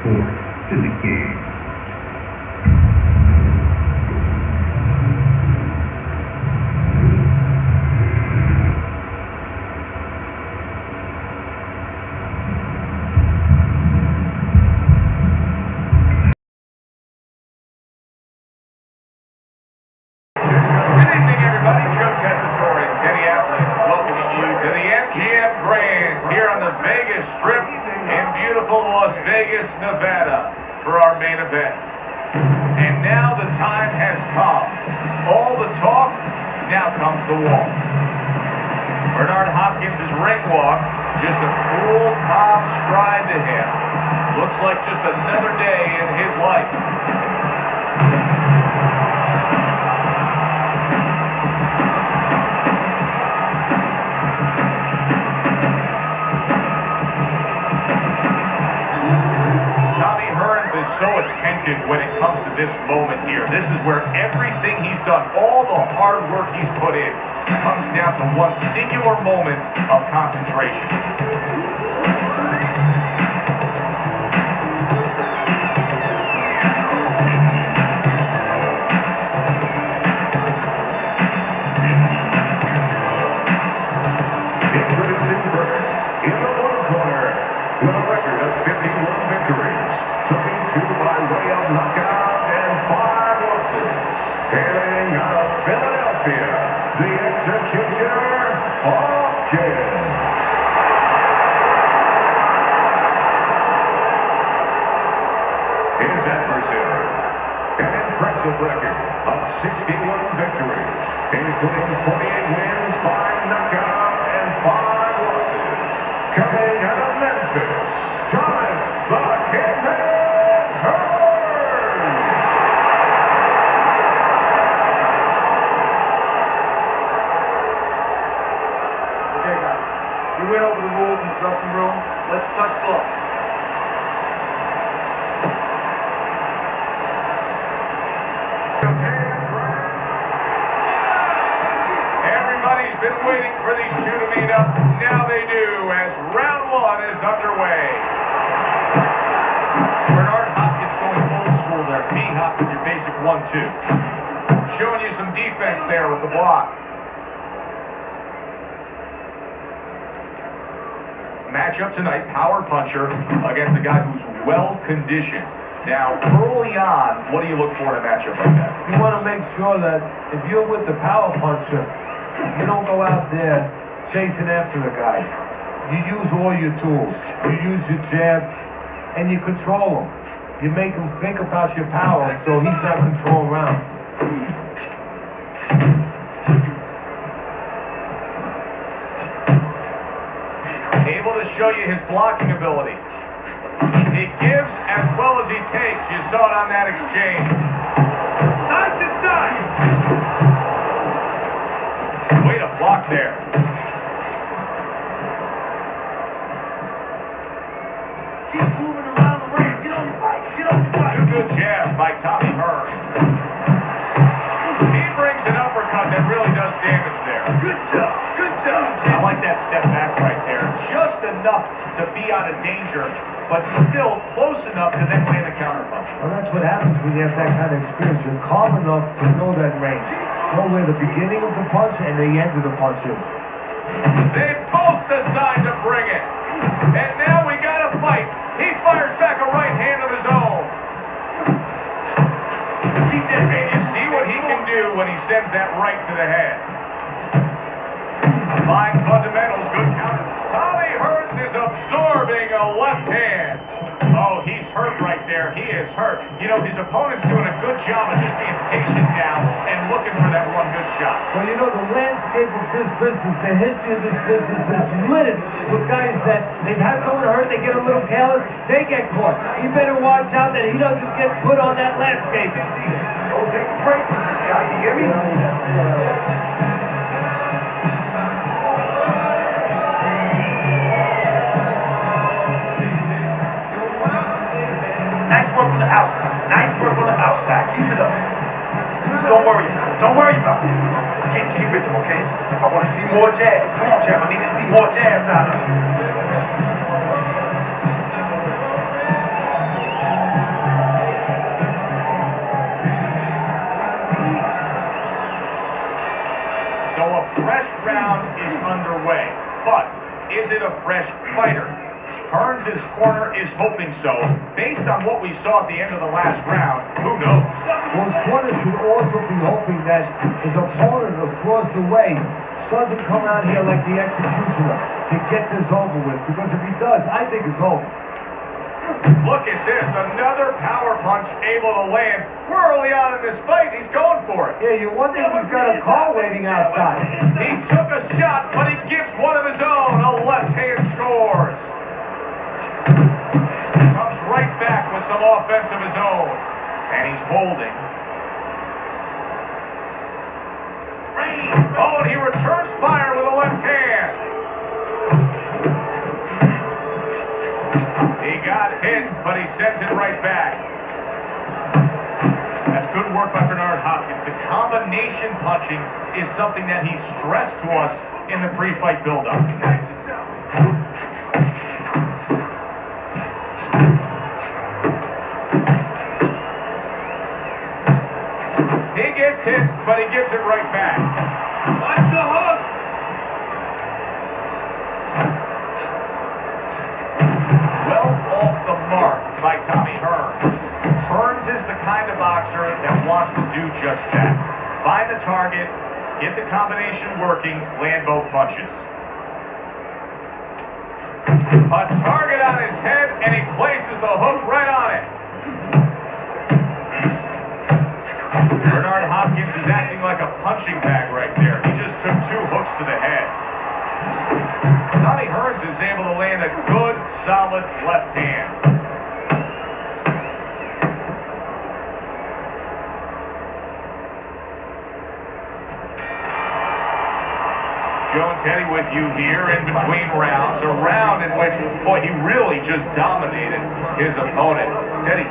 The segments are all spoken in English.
forth to the king. Vegas, Nevada for our main event. And now the time has come. All the talk, now comes the walk. Bernard Hopkins' ring walk, just a cool, calm stride to him. Looks like just another day in his life. So attentive when it comes to this moment here. This is where everything he's done, all the hard work he's put in, comes down to one singular moment of concentration. Introducing first, in the one corner, with a record of 51 victories. By way of knockout and 5 losses. Hailing out of Philadelphia, the executioner, Hopkins. His adversary, an impressive record of 61 victories, including 48 wins by knockout and 5 losses. Coming out of Memphis, Thomas the Hitman Hearns. Okay, guys. We went over the rules in the dressing room. Let's touch gloves. Everybody's been waiting for these two to meet up. Now they do, as round 1 is underway. Bernard Hopkins going old school there. B-hop with your basic 1-2. Showing you some defense there with the block. Matchup tonight, power puncher against a guy who's well-conditioned. Now, early on, what do you look for in a matchup like that? You want to make sure that if you're with the power puncher, you don't go out there chasing after the guy. You use all your tools. You use your jab, and you control him. You make him think about your power so he's not controlling rounds. Able to show you his blocking ability. He gives as well as he takes. You saw it on that exchange. Side to side. Way to block there. Keep moving around the ring. Get on your fight. Get on your fight. Two good jabs by Tommy Hearns. He brings an uppercut that really does damage there. Good job. Good job. I like that step back right there. Just enough to be out of danger, but still close enough to then land a counterpunch. Well, that's what happens when you have that kind of experience. You're calm enough to know that range. Know where the beginning of the punch and the end of the punch is. They both decide to bring it. And now we got a fight. He fires back a right hand of his own. And you see what he can do when he sends that right to the head. Fine fundamentals, good counter. Tommy Hearns is absorbing a left hand. Oh, he's hurt right there. He is hurt. You know, his opponent's doing a good job of just being patient now and looking for that one good shot. Well, you know, the landscape of this business, the history of this business is littered with guys that they've had someone hurt, they get a little careless, they get caught. You better watch out that he doesn't get put on that landscape. Don't take a break from this guy. You hear me? Nice work on the outside. Nice work on the outside. Keep it up. Don't worry about it. Don't worry about it. Keep with him, okay? I want to see more jabs. Come on, Jab. I need to see more jabs out of him. but is it a fresh fighter? Hearns' corner is hoping so. Based on what we saw at the end of the last round, who knows? Well, his corner should also be hoping that his opponent across the way doesn't come out here like the executioner to get this over with, because if he does, I think it's over. Look at this, another power punch able to land. We're early on in this fight, he's going for it. Yeah, you wonder if he's got a car waiting outside. He took a shot, but he gives one of his own. A left hand scores. Comes right back with some offense of his own. And he's holding. Oh, and he returns fire with a left hand. He got hit, but he sends it right back. That's good work by Bernard Hopkins. The combination punching is something that he stressed to us in the pre-fight build-up. He gets hit, but he gives it right back. Watch the hook! Well off the mark by Tommy Hearns. Hearns is the kind of boxer that wants to do just that. Find the target, get the combination working, land both punches. A target on his head, and he places the hook right on it. Bernard Hopkins is acting like a punching bag right there. He just took 2 hooks to the head. Tommy Hearns is able to land a good, solid left hand. Joe and Teddy with you here in between rounds. A round in which, boy, he really just dominated his opponent. Teddy,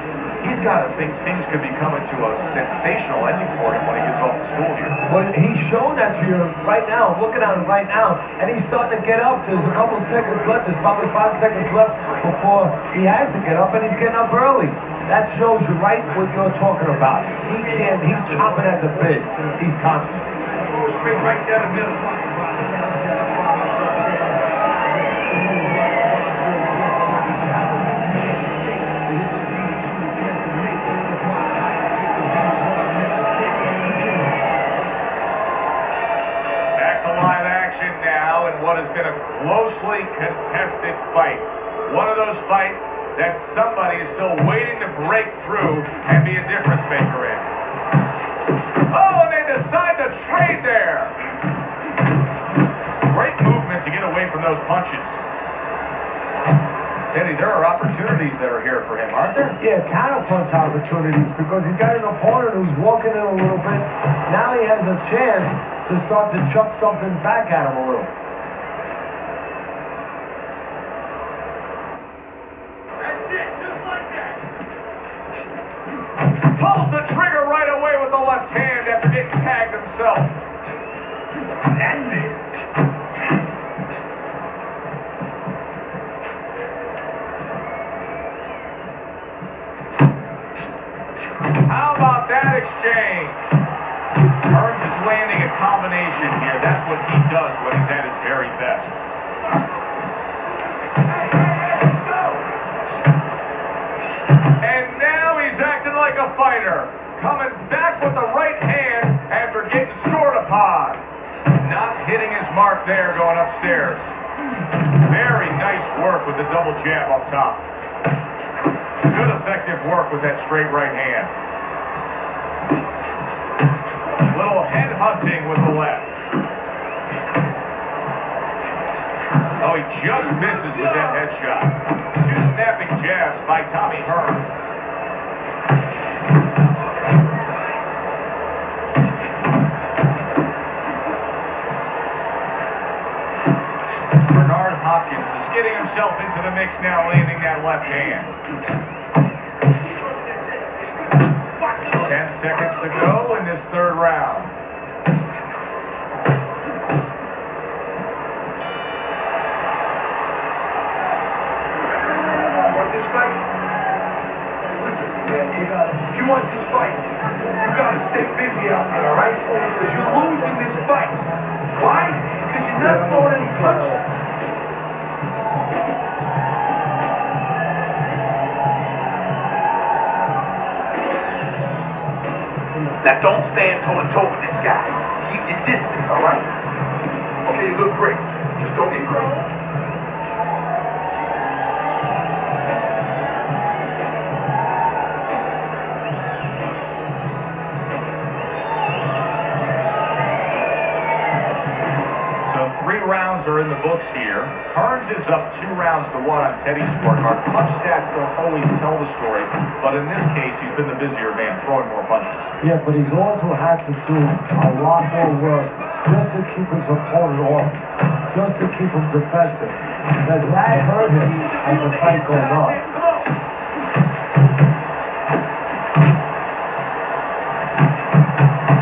he's got to think things could be coming to a sensational ending for him when he gets off the stool here. Well, he's showing that to you right now. I'm looking at him right now, and he's starting to get up. There's a couple seconds left. There's probably 5 seconds left before he has to get up, and he's getting up early. That shows you right what you're talking about. He's chopping at the bit. He's confident. Straight right down the middle. What has been a closely contested fight. One of those fights that somebody is still waiting to break through and be a difference maker in. Oh, and they decide to trade there. Great movement to get away from those punches. Teddy, there are opportunities that are here for him, aren't there? Yeah, counterpunch opportunities, because he's got an opponent who's walking in a little bit. Now he has a chance to start to chuck something back at him a little. Pulls the trigger right away with the left hand after getting tagged himself. That's it. How about that exchange? Hearns is landing a combination here. That's what he does when he's at his very best. Like a fighter, coming back with the right hand after getting short upon. Not hitting his mark there, going upstairs. Very nice work with the double jab up top. Good effective work with that straight right hand. Little head hunting with the left. Oh, he just misses with that headshot. 2 snapping jabs by Tommy Hearns. Bernard Hopkins is getting himself into the mix now, landing that left hand. 10 seconds to go in this 3rd round. Want this fight? Listen, man, if you want this fight, you gotta stay busy out there, alright? Because you're losing this fight. Why? Because you're not throwing any punches. Now don't stand toe-to-toe with this guy. Keep your distance, all right? Okay, you look great. Just don't get crazy. So 3 rounds are in the books here. Hearns is up 2-1 on Teddy's scorecard. Punch stats don't always tell the story, but in this case, he's been the busier man, throwing more punches. Yeah, but he's also had to do a lot more work just to keep his opponent off, just to keep him defensive. Because that hurt him as the fight goes on.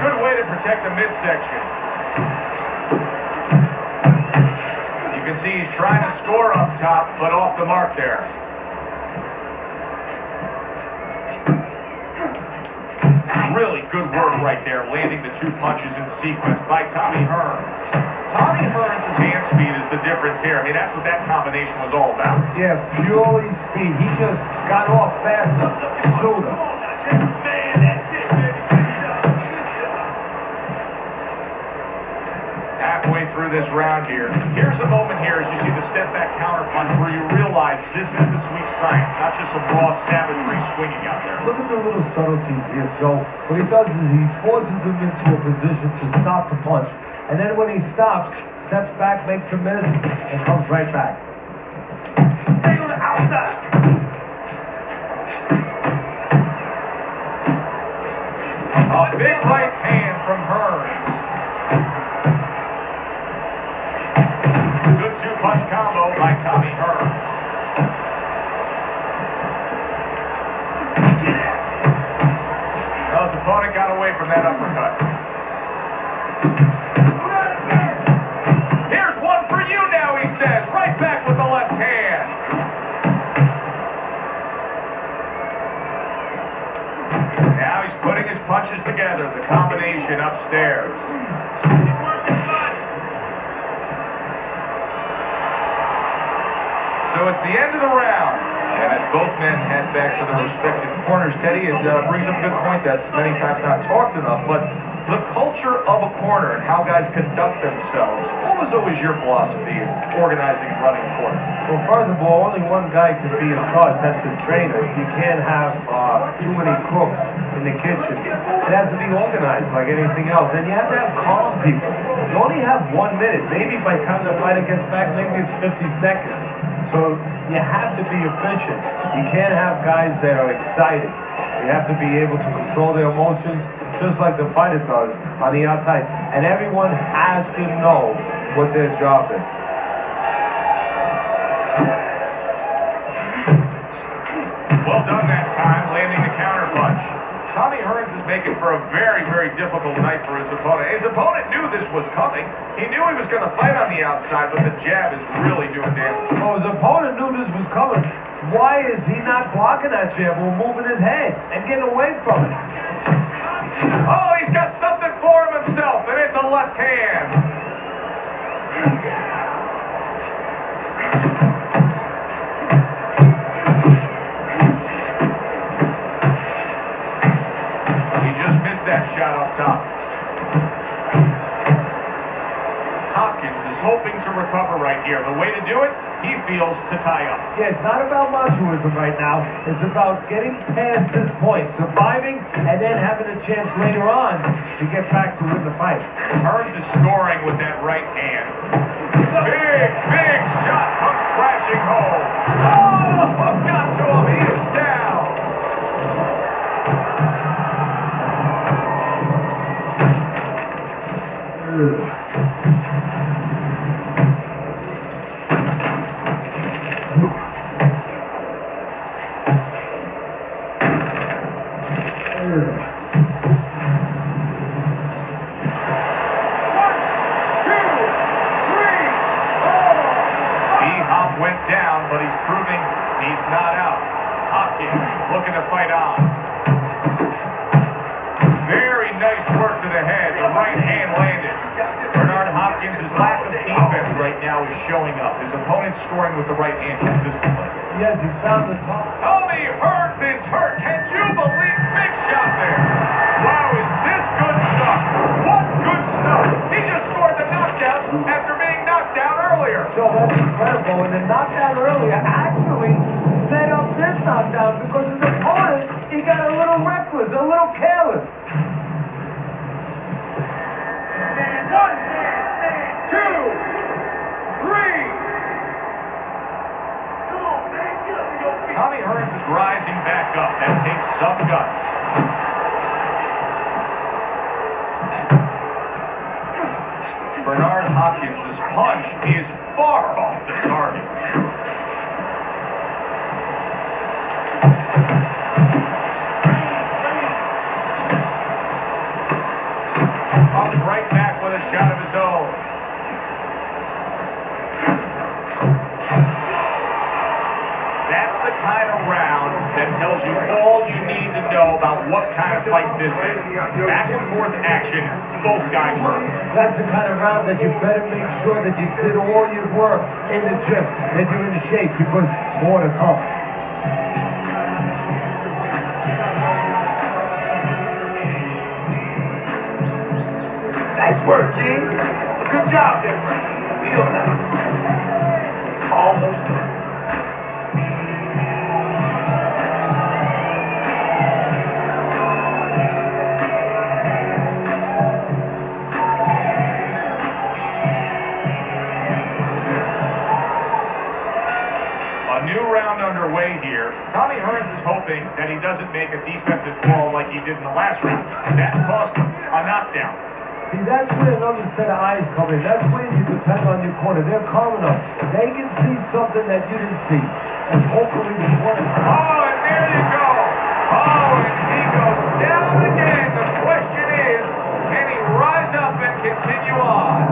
Good way to protect the midsection. You can see he's trying to score up top, but off the mark there. Really good work right there, landing the 2 punches in sequence by Tommy Hearns. Tommy Hearns' hand speed is the difference here. I mean, that's what that combination was all about. Yeah, purely speed. He just got off faster, sooner. Halfway through this round here. Here's a moment here as you see the step back counter punch where you realize this is the sweet science, not just some raw savagery swinging out there. Look at the little subtleties here, Joe. What he does is he forces him into a position to stop the punch. And then when he stops, steps back, makes a miss, and comes right back. Stay on the outside. A big right hand from Hearns. Good 2-punch combo by Tommy Hearns. Well, his opponent got away from that uppercut. Here's one for you now, he says. Right back with the left hand. Now he's putting his punches together, the combination upstairs. So it's the end of the round. And as both men head back to their respective corners, Teddy, it brings up a good point that's many times not talked enough, but the culture of a corner and how guys conduct themselves. What was always your philosophy in organizing and running a corner? Well, first of all, only one guy can be in charge. That's the trainer. You can't have too many cooks in the kitchen. It has to be organized like anything else. And you have to have calm people. You only have 1 minute. Maybe by the time the fighter gets back, maybe it's 50 seconds. So you have to be efficient. You can't have guys that are excited. You have to be able to control their emotions, just like the fighter does on the outside. And everyone has to know what their job is. Well done that time, landing the counter punch. Tommy Hearns is making for a very, very difficult night for his opponent. His opponent knew this was coming. He knew he was going to fight on the outside, but the jab is really doing damage. Well, his opponent knew this was coming. Why is he not blocking that jab or moving his head and getting away from it? Oh, he's got something for him himself, and it's a left hand. He just missed that shot up top. Hopkins is hoping to recover right here. The way to do it, he feels, to tie up. Yeah, it's not about machoism right now. It's about getting past this point, surviving, and then having a chance later on to get back to win the fight. Hearns is scoring with that right hand. Big, big shot comes crashing home. Oh, got to him. He is down. Went down, but he's proving he's not out. Hopkins looking to fight on. Very nice work to the head. The right hand landed. Bernard Hopkins' lack of defense right now is showing up. His opponent's scoring with the right hand consistently. Yes, he found the top. Tommy Hearns is hurt. Can you believe? Big shot there. Wow, is this incredible. And the knockdown earlier actually set up this knockdown because his opponent, he got a little reckless, a little careless. One, two, three. Tommy Hearns is rising back up. That takes some guts. Bernard Hopkins' punch is far off the target. Comes right back with a shot of his own. That's the kind of round that tells you all you need to know about what kind of fight this is. Back and forth action, both guys hurt. That's the kind of round that you better make sure that you did all your work in the gym, that you're in shape, because more to come. Nice work, King. Good job there, Frank. Real nice. Almost done. A new round underway here. Tommy Hearns is hoping that he doesn't make a defensive call like he did in the last round. That cost him a knockdown. See, that's where another set of eyes come in. That's where you depend on your corner. They're calm enough. They can see something that you didn't see. And hopefully this one is... Oh, and there you go. Oh, and he goes down again. The question is, can he rise up and continue on?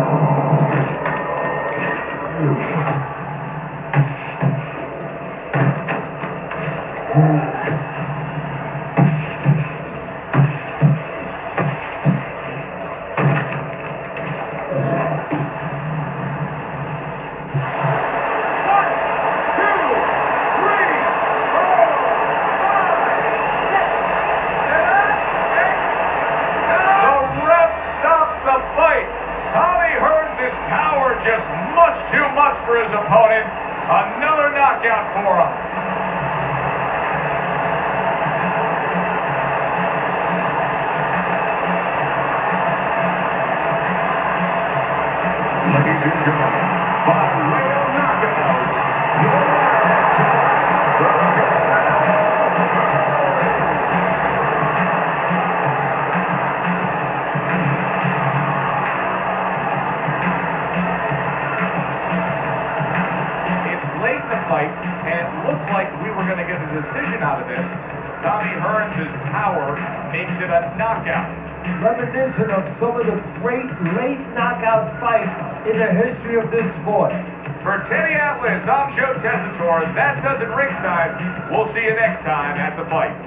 Just much too much for his opponent. Another knockout for him. Ladies and gentlemen, by way of knockout, and it looked like we were going to get a decision out of this. Tommy Hearns' power makes it a knockout. Reminiscent of some of the great late knockout fights in the history of this sport. For Teddy Atlas, I'm Joe Tessitore. That does it ringside. We'll see you next time at the fights.